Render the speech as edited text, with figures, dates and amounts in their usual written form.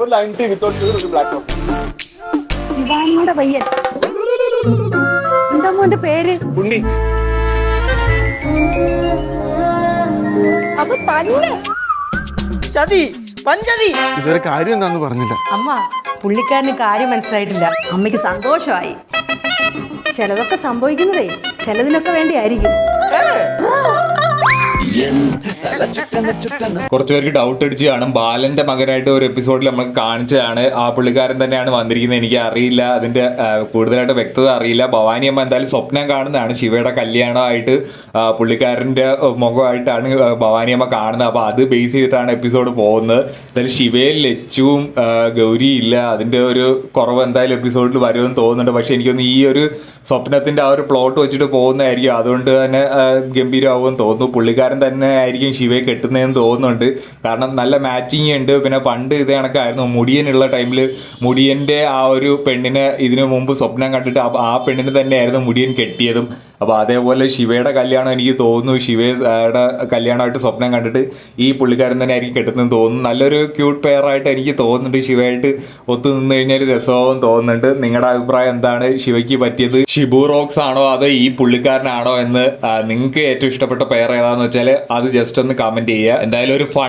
ഒരു line tea without sugar, ഒരു black coffee. ശിവാനിയുടെ പയ്യൻ. എന്താ മോന്റെ പേര്? ഉണ്ണി. അത് തന്നെ ചതി, പഞ്ചതി. ഇതൊരു കാര്യം എന്താന്ന് പറഞ്ഞില്ല. അമ്മ, പുള്ളിക്കാരന് കാര്യം മനസ്സിലായിട്ടില്ല. അമ്മയ്ക്ക് സന്തോഷമായി. ചിലതൊക്കെ സംഭവിക്കുന്നതേ ചിലതിനൊക്കെ വേണ്ടിയായിരിക്കും. കുറച്ചു പേർക്ക് ഡൗട്ട് അടിച്ച് കാണും. ബാലന്റെ മകനായിട്ട് ഒരു എപ്പിസോഡിൽ നമുക്ക് കാണിച്ചതാണ്. ആ പുള്ളിക്കാരൻ തന്നെയാണ് വന്നിരിക്കുന്നത്. എനിക്ക് അറിയില്ല, അതിന്റെ കൂടുതലായിട്ട് വ്യക്തത അറിയില്ല. ഭവാനി അമ്മ എന്തായാലും സ്വപ്നം കാണുന്നതാണ്. ശിവയുടെ കല്യാണമായിട്ട് പുള്ളിക്കാരന്റെ മുഖമായിട്ടാണ് ഭവാനി അമ്മ കാണുന്നത്. അപ്പൊ അത് ബേസ് ചെയ്തിട്ടാണ് എപ്പിസോഡ് പോകുന്നത്. എന്തായാലും ശിവയിൽ ലച്ചുവും ഗൗരി ഇല്ല. അതിന്റെ ഒരു കുറവ് എന്തായാലും എപ്പിസോഡിൽ വരുമെന്ന് തോന്നുന്നുണ്ട്. പക്ഷെ എനിക്കൊന്ന് ഈ ഒരു സ്വപ്നത്തിന്റെ ആ ഒരു പ്ലോട്ട് വെച്ചിട്ട് പോകുന്നതായിരിക്കും. അതുകൊണ്ട് തന്നെ ഗംഭീരമാവുമെന്ന് തോന്നുന്നു. പുള്ളിക്കാരൻ തന്നെ ആയിരിക്കും ശിവയെ കെട്ടുന്നതെന്ന് തോന്നുന്നുണ്ട്. കാരണം നല്ല മാച്ചിങ് ഉണ്ട്. പിന്നെ പണ്ട് ഇത് കണക്കായിരുന്നു. മുടിയനുള്ള ടൈമിൽ മുടിയന്റെ ആ ഒരു പെണ്ണിനെ ഇതിനു മുമ്പ് സ്വപ്നം കണ്ടിട്ട് ആ പെണ്ണിനെ തന്നെയായിരുന്നു മുടിയൻ കെട്ടിയതും. അപ്പോൾ അതേപോലെ ശിവയുടെ കല്യാണം എനിക്ക് തോന്നുന്നു ശിവയുടെ കല്യാണമായിട്ട് സ്വപ്നം കണ്ടിട്ട് ഈ പുള്ളിക്കാരൻ തന്നെ ആയിരിക്കും കെട്ടുന്നതെന്ന് തോന്നുന്നു. നല്ലൊരു ക്യൂട്ട് പെയറായിട്ട് എനിക്ക് തോന്നുന്നുണ്ട്. ശിവയായിട്ട് ഒത്തു നിന്ന് കഴിഞ്ഞാൽ രസമാവും തോന്നുന്നുണ്ട്. നിങ്ങളുടെ അഭിപ്രായം എന്താണ്? ശിവയ്ക്ക് പറ്റിയത് ഷിബു റോക്സ് ആണോ അതോ ഈ പുള്ളിക്കാരനാണോ എന്ന് നിങ്ങൾക്ക് ഏറ്റവും ഇഷ്ടപ്പെട്ട പെയർ ഏതാണെന്ന് വെച്ചാൽ അത് ജസ്റ്റ് ഒന്ന് കമന്റ് ചെയ്യുക. എന്തായാലും ഒരു